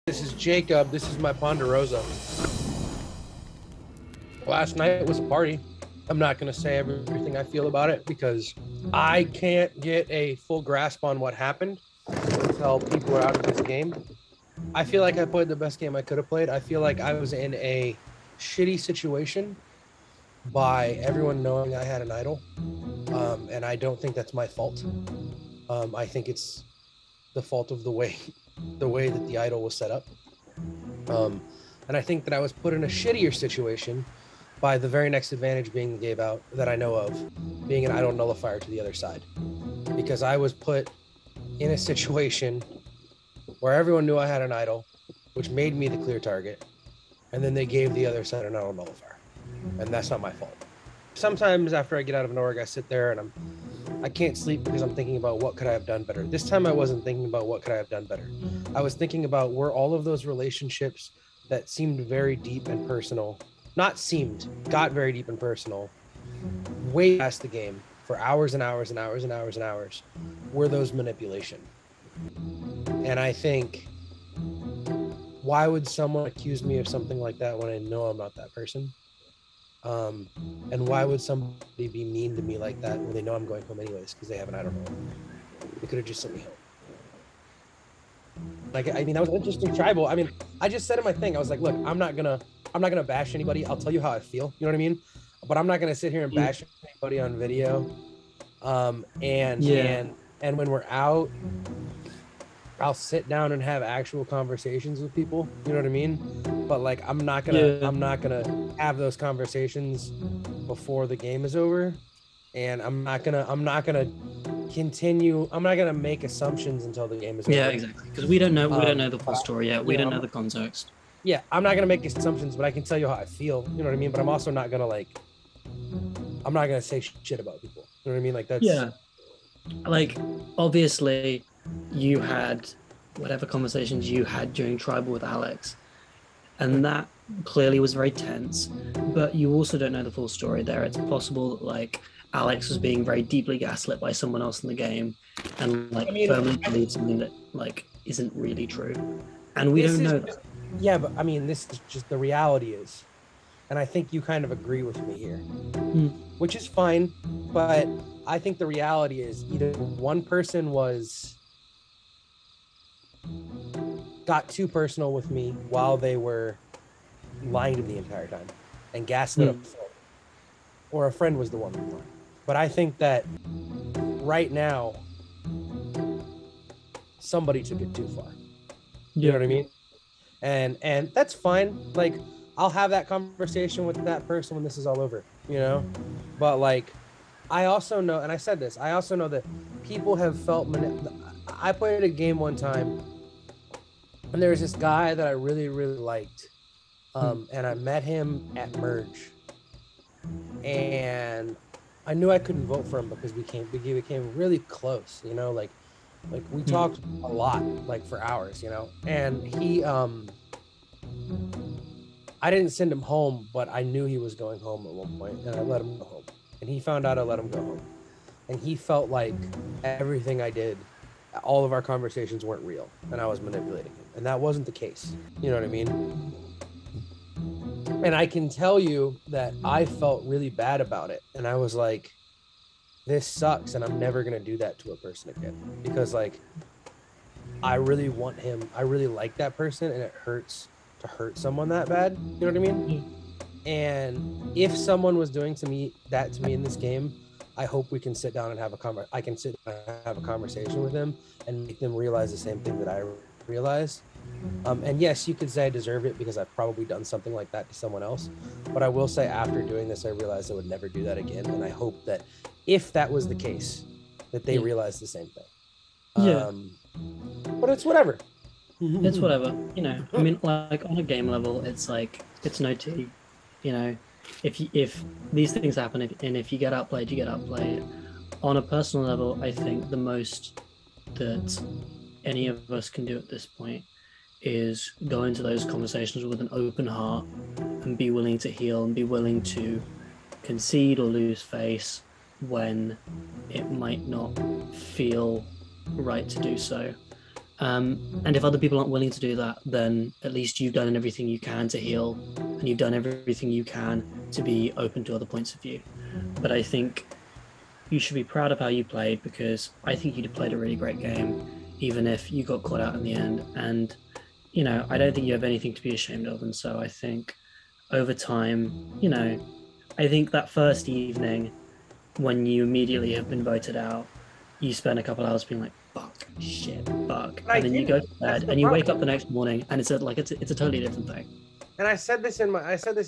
This is Jacob. This is my Ponderosa. Last night was a party. I'm not going to say everything I feel about it because I can't get a full grasp on what happened until people are out of this game. I feel like I played the best game I could have played. I feel like I was in a shitty situation by everyone knowing I had an idol. And I don't think that's my fault. I think it's the fault of the way that the idol was set up. And I think that I was put in a shittier situation by the very next advantage being the gave out that I know of, being an idol nullifier to the other side. Because I was put in a situation where everyone knew I had an idol, which made me the clear target, and then they gave the other side an idol nullifier. And that's not my fault. Sometimes after I get out of an org, I sit there and I can't sleep because I'm thinking about what could I have done better. This time I wasn't thinking about what could I have done better. I was thinking about were all of those relationships that seemed very deep and personal, got very deep and personal, way past the game for hours and hours and hours and hours and hours, were those manipulation. And I think, why would someone accuse me of something like that when I know I'm not that person? And why would somebody be mean to me like that when they know I'm going home anyways because they have an I don't know. They could have just sent me home. Like, I mean, that was an interesting tribal. I mean, I just said in my thing, I was like, look, I'm not gonna bash anybody. I'll tell you how I feel. You know what I mean? But I'm not gonna sit here and bash anybody on video. And when we're out, I'll sit down and have actual conversations with people. You know what I mean? But like, I'm not gonna have those conversations before the game is over, and I'm not gonna continue. I'm not gonna make assumptions until the game is over. Yeah, exactly. Because we don't know the full story yet. We don't know the context. Yeah, I'm not gonna make assumptions, but I can tell you how I feel. You know what I mean? But I'm also not gonna I'm not gonna say shit about people. You know what I mean? Like that's like obviously you had whatever conversations you had during tribal with Alex, and that clearly was very tense, but you also don't know the full story there. It's possible that like Alex was being very deeply gaslit by someone else in the game and firmly believed something that like isn't really true, and we don't know that. Yeah, but I mean, this is just the reality is, and I think you kind of agree with me here, which is fine, but I think the reality is either one person got too personal with me while they were lying to me the entire time and gaslit a friend, or a friend was the one who lied. But I think that right now somebody took it too far. You know what I mean? And that's fine. Like, I'll have that conversation with that person when this is all over, you know? But like, I also know, and I said this, I also know that people have felt I played a game one time and there was this guy that I really, really liked. And I met him at Merge. And I knew I couldn't vote for him because we became really close, you know, like we talked a lot, like for hours, you know, and he, I didn't send him home, but I knew he was going home at one point and I let him go home, and he found out I let him go home, and he felt like everything I did, all of our conversations weren't real and I was manipulating him, and that wasn't the case. You know what I mean? And I can tell you that I felt really bad about it. And I was like, this sucks. And I'm never going to do that to a person again, because like, I really want him. I really like that person, and it hurts to hurt someone that bad. You know what I mean? And if someone was doing that to me in this game, I hope we can sit down and have I can sit down and have a conversation with them and make them realize the same thing that I realized. And yes, you could say I deserve it because I've probably done something like that to someone else. But I will say, after doing this, I realized I would never do that again. And I hope that if that was the case, that they realize the same thing. But it's whatever. It's whatever, you know. I mean, like on a game level, it's like it's no tea, you know. If these things happen, and if you get outplayed, you get outplayed. On a personal level, I think the most that any of us can do at this point is go into those conversations with an open heart and be willing to heal and be willing to concede or lose face when it might not feel right to do so. And if other people aren't willing to do that, then at least you've done everything you can to heal, and you've done everything you can to be open to other points of view. But I think you should be proud of how you played, because I think you played a really great game, even if you got caught out in the end. And, I don't think you have anything to be ashamed of. And so I think over time, I think that first evening when you immediately have been voted out, you spend a couple hours being like, fuck, shit, fuck. But I And then you didn't. go to That's bed the and you wake problem. up the next morning and it's a totally different thing. And I said this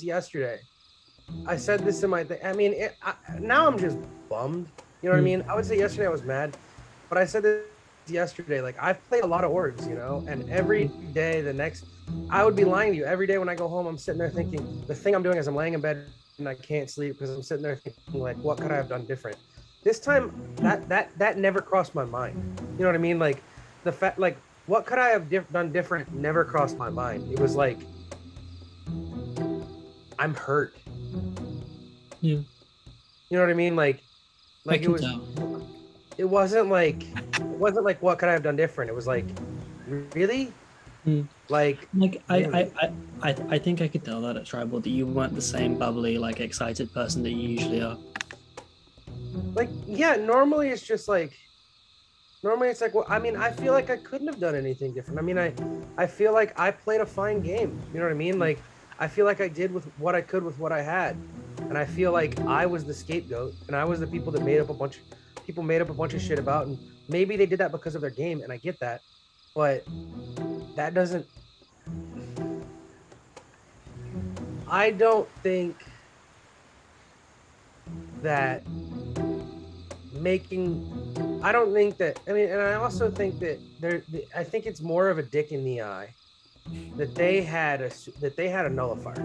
yesterday. I said this in my thing. I mean, now I'm just bummed. You know what I mean? I would say yesterday I was mad, but I said this yesterday. Like, I've played a lot of orgs, and every day I would be lying to you. Every day when I go home, I'm sitting there thinking, the thing I'm doing is I'm laying in bed and I can't sleep because I'm sitting there thinking, like, what could I have done different? This time, that never crossed my mind. You know what I mean? Like, the fact, like, what could I have done different never crossed my mind. It was like, I'm hurt. Yeah. You know what I mean? Like I it can was. tell. It wasn't like what could I have done different. It was like, really, like Like really? I think I could tell that at Tribal that you weren't the same bubbly, like excited person that you usually are. Like, yeah. Normally it's just like. Normally it's like, well, I mean, I feel like I couldn't have done anything different. I mean, I feel like I played a fine game. You know what I mean? Like, I feel like I did with what I could with what I had, and I feel like I was the scapegoat, and I was the people that people made up a bunch of shit about, and maybe they did that because of their game, and I get that, but that doesn't. I don't think that making I don't think that I mean and I also think that I think it's more of a dick in the eye that they had a nullifier,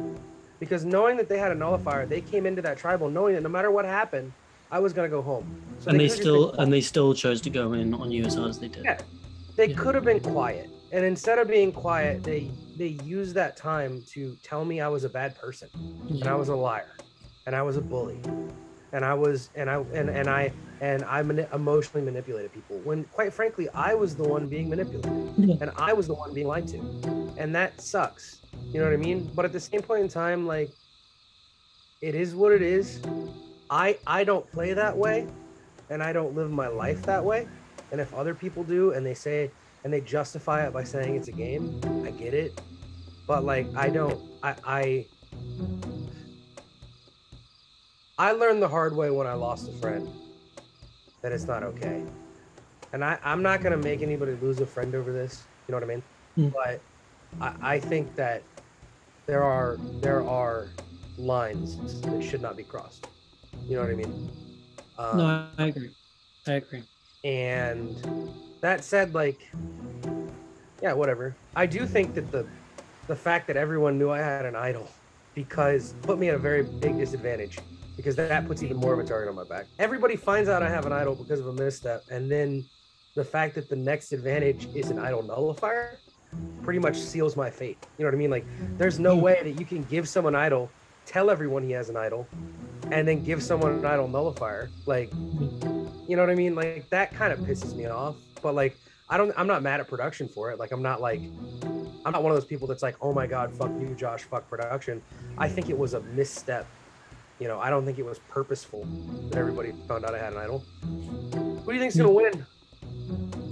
because knowing that they had a nullifier, they came into that tribal knowing that no matter what happened, I was going to go home, so And they they could have just been still quiet. and they still chose to go in on you as hard as they did. Yeah, they Yeah. could have been quiet, and instead of being quiet, they used that time to tell me I was a bad person, and I was a liar, and I was a bully, and I was and I emotionally manipulated people when, quite frankly, I was the one being manipulated, Yeah. and I was the one being lied to, and that sucks. You know what I mean? But at the same point in time, like, it is what it is. I don't play that way, and I don't live my life that way. And if other people do, and they justify it by saying it's a game, I get it. But like, I don't. I learned the hard way when I lost a friend that it's not okay. And I'm not gonna make anybody lose a friend over this. You know what I mean? But I think that there are lines that should not be crossed. You know what I mean? No, I agree. I agree. And that said, like, yeah, whatever. I do think that the fact that everyone knew I had an idol because put me at a very big disadvantage, because that puts even more of a target on my back. Everybody finds out I have an idol because of a misstep, and then the fact that the next advantage is an idol nullifier pretty much seals my fate. You know what I mean? Like, there's no way that you can give someone idol, tell everyone he has an idol, and then give someone an idol nullifier. Like, you know what I mean? Like, that kind of pisses me off. But like, I'm not mad at production for it. Like, I'm not one of those people that's like, oh my God, fuck you, Josh, fuck production. I think it was a misstep. I don't think it was purposeful that everybody found out I had an idol. Who do you think's gonna win?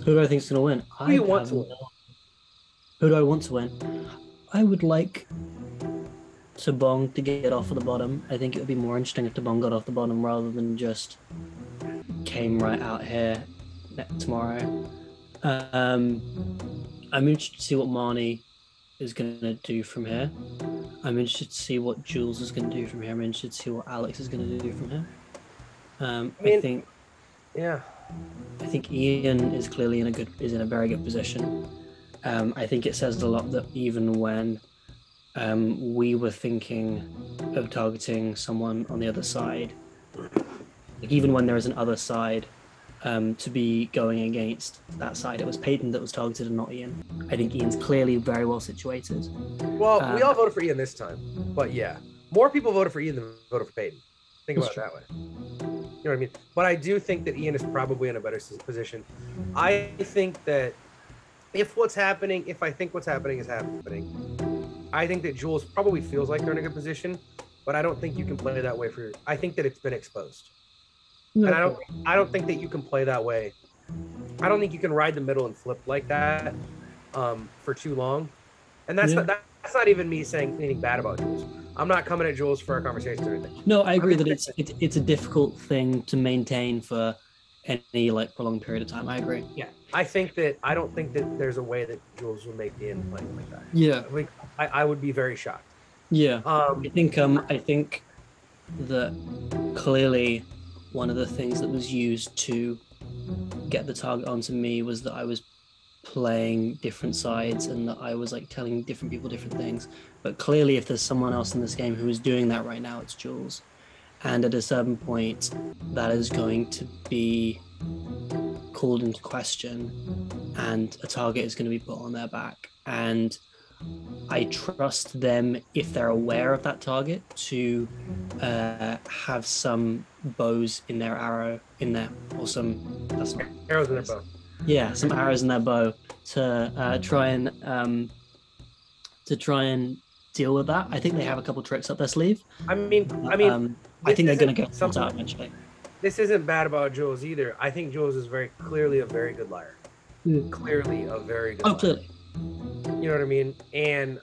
Who do I think's gonna win? Who do you want to win? Who do I want to win? I would like Tabong to get off of the bottom. I think it would be more interesting if Tabong got off the bottom rather than just came right out here tomorrow. I'm interested to see what Marnie is going to do from here. I'm interested to see what Jules is going to do from here. I'm interested to see what Alex is going to do from here. I think, yeah, I think Ian is clearly in a very good position. I think it says a lot that even when we were thinking of targeting someone on the other side, like even when there is an other side, to be going against that side, it was Peyton that was targeted and not Ian. I think Ian's clearly very well situated. Well, we all voted for Ian this time, but yeah, more people voted for Ian than voted for Peyton. Think about it that way. You know what I mean? But I do think that Ian is probably in a better position. I think that if I think what's happening is happening, I think that Jules probably feels like they're in a good position, but I don't think you can play that way for. I think that it's been exposed, and Okay. I don't think that you can play that way. I don't think you can ride the middle and flip like that for too long. And Yeah. that's not even me saying anything bad about Jules. I'm not coming at Jules for our conversation or anything. No, I I'm agree just that it's a difficult thing to maintain for any like prolonged period of time. I agree. yeah. I don't think that there's a way that Jules will make the end playing like that. Yeah. Like I would be very shocked. Yeah. Um, I think that clearly one of the things that was used to get the target onto me was that I was playing different sides and that I was like telling different people different things. But clearly, if there's someone else in this game who is doing that right now, it's Jules. And at a certain point, that is going to be called into question, and a target is going to be put on their back. And I trust them, if they're aware of that target, to have some bows in their arrow in there, or some that's not arrows in their bow. yeah, some arrows in their bow to try and deal with that. I think they have a couple tricks up their sleeve. I mean, I think they're going to get something out eventually. This isn't bad about Jules either. I think Jules is very clearly a very good liar. Clearly a very good. Oh, liar. clearly. You know what I mean? And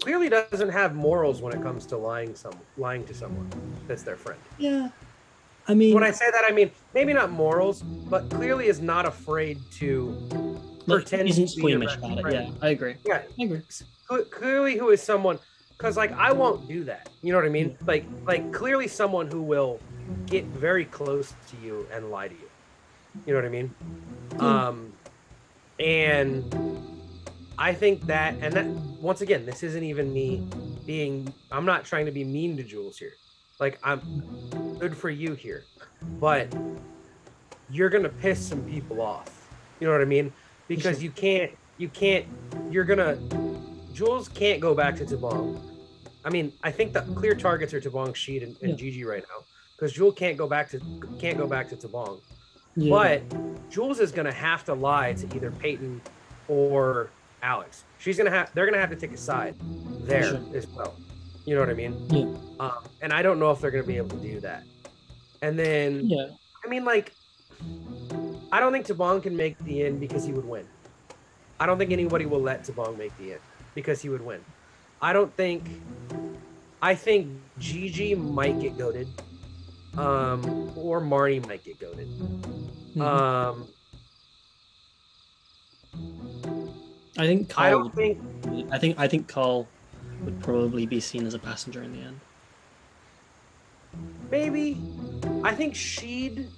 clearly doesn't have morals when it comes to lying to someone that's their friend. Yeah. I mean, when I say that, I mean maybe not morals, but clearly is not afraid to pretend isn't to be squeamish about it. Yeah, I agree. Yeah, I agree. Clearly, who is someone? Because like I won't do that. You know what I mean? Yeah. Like clearly someone who will get very close to you and lie to you. You know what I mean? And I think that, and that once again, this isn't even me being. I'm not trying to be mean to Jules here. Like I'm good for you here, but you're gonna piss some people off. You know what I mean? Because you can't. You're gonna. Jules can't go back to Tabong. I mean, I think the clear targets are Tabong, Sheed, and Gigi right now, because Jules can't go back to Tabong. Yeah. But Jules is gonna have to lie to either Peyton or Alex. They're gonna have to take a side there as well. You know what I mean? Yeah. And I don't know if they're gonna be able to do that. And then, I mean, like, I don't think Tabong can make the end because he would win. I don't think anybody will let Tabong make the end because he would win. I think Gigi might get goated. Or Marnie might get goated. Mm-hmm. I think Carl I think Carl would probably be seen as a passenger in the end. Maybe. I think Sheed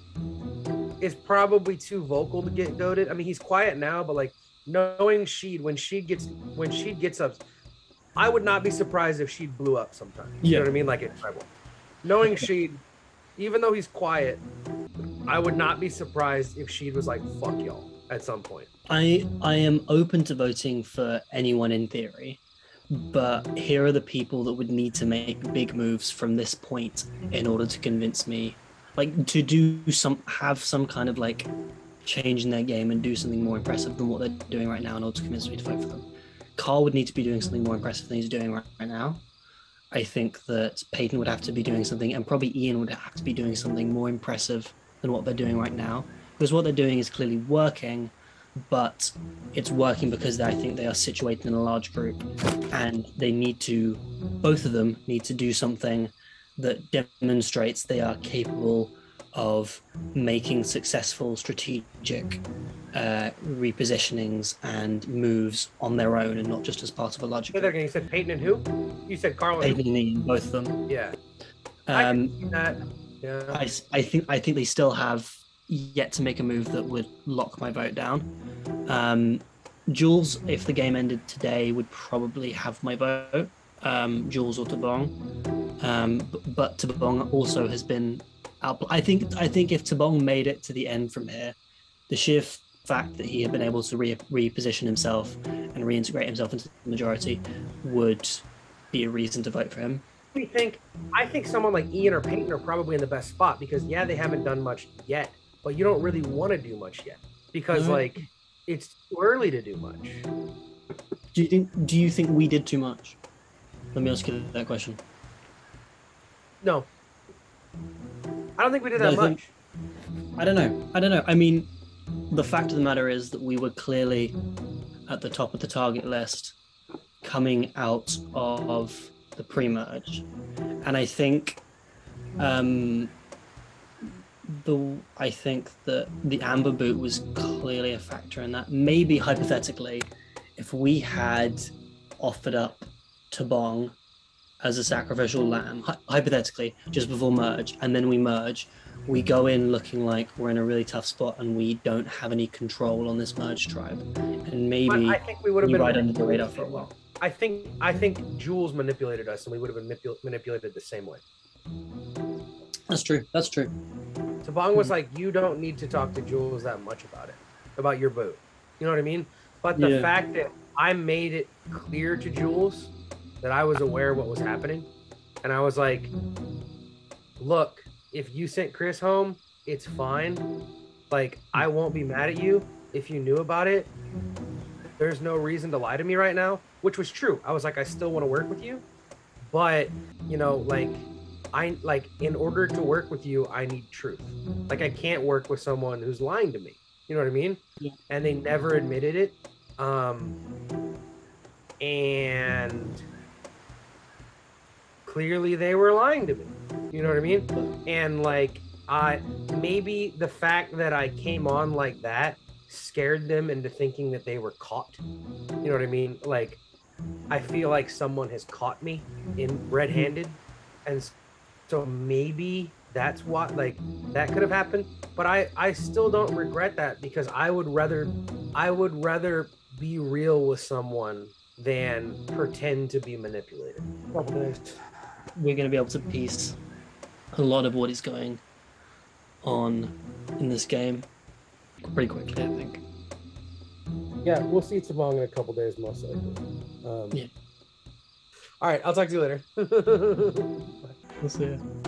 is probably too vocal to get goated. I mean, he's quiet now, but like knowing Sheed, when Sheed gets up, I would not be surprised if Sheed blew up sometime. You know what I mean? Like in Tribal. Knowing Sheed, even though he's quiet, I would not be surprised if Sheed was like, fuck y'all at some point. I am open to voting for anyone in theory, but here are the people that would need to make big moves from this point in order to convince me, like to have some kind of like change in their game and do something more impressive than what they're doing right now in order to convince me to vote for them. Carl would need to be doing something more impressive than he's doing right now. I think that Peyton would have to be doing something, and probably Ian would have to be doing something more impressive than what they're doing right now, because what they're doing is clearly working, but it's working because I think they are situated in a large group, and both of them need to do something that demonstrates they are capable of making successful strategic repositionings and moves on their own and not just as part of a larger group. You said Peyton and who? You said Carl and Peyton and Ian, both of them. Yeah. I think they still have yet to make a move that would lock my vote down. Jules, if the game ended today, would probably have my vote. Jules or Tabong. But Tabong also has been out. I think if Tabong made it to the end from here, the sheer fact that he had been able to reposition himself and reintegrate himself into the majority would be a reason to vote for him. I think someone like Ian or Peyton are probably in the best spot because they haven't done much yet, but you don't really want to do much yet because No. like it's too early to do much. Do you think we did too much? Let me ask you that question. No, I don't think we did No, that much. I don't know. I don't know. I mean, the fact of the matter is that we were clearly at the top of the target list coming out of the pre-merge, and I think I think that the amber boot was clearly a factor in that. Maybe hypothetically, if we had offered up Tabong as a sacrificial lamb, hypothetically, just before merge, and then we merge, we go in looking like we're in a really tough spot and we don't have any control on this merge tribe, and maybe I think we would have been right under the radar for a while. I think Jules manipulated us, and we would have been manipulated the same way. That's true. That's true. Tabong was like, you don't need to talk to Jules that much about your boot. You know what I mean? But the fact that I made it clear to Jules that I was aware of what was happening, and I was like, look, if you sent Chris home, it's fine. Like, I won't be mad at you if you knew about it. There's no reason to lie to me right now, which was true. I was like, I still want to work with you, but you know, like, in order to work with you, I need truth. Like, I can't work with someone who's lying to me. You know what I mean? Yeah. And they never admitted it. And clearly they were lying to me. You know what I mean? And like, maybe the fact that I came on like that scared them into thinking that they were caught. You know what I mean? Like, I feel like someone has caught me in red-handed, and so maybe that's what, like, that could have happened. But I still don't regret that, because I would rather be real with someone than pretend to be manipulated. We're going to be able to piece a lot of what is going on in this game pretty quickly, I think. Yeah, we'll see Tabong in a couple days, most likely. Yeah. All right, I'll talk to you later. We'll see you.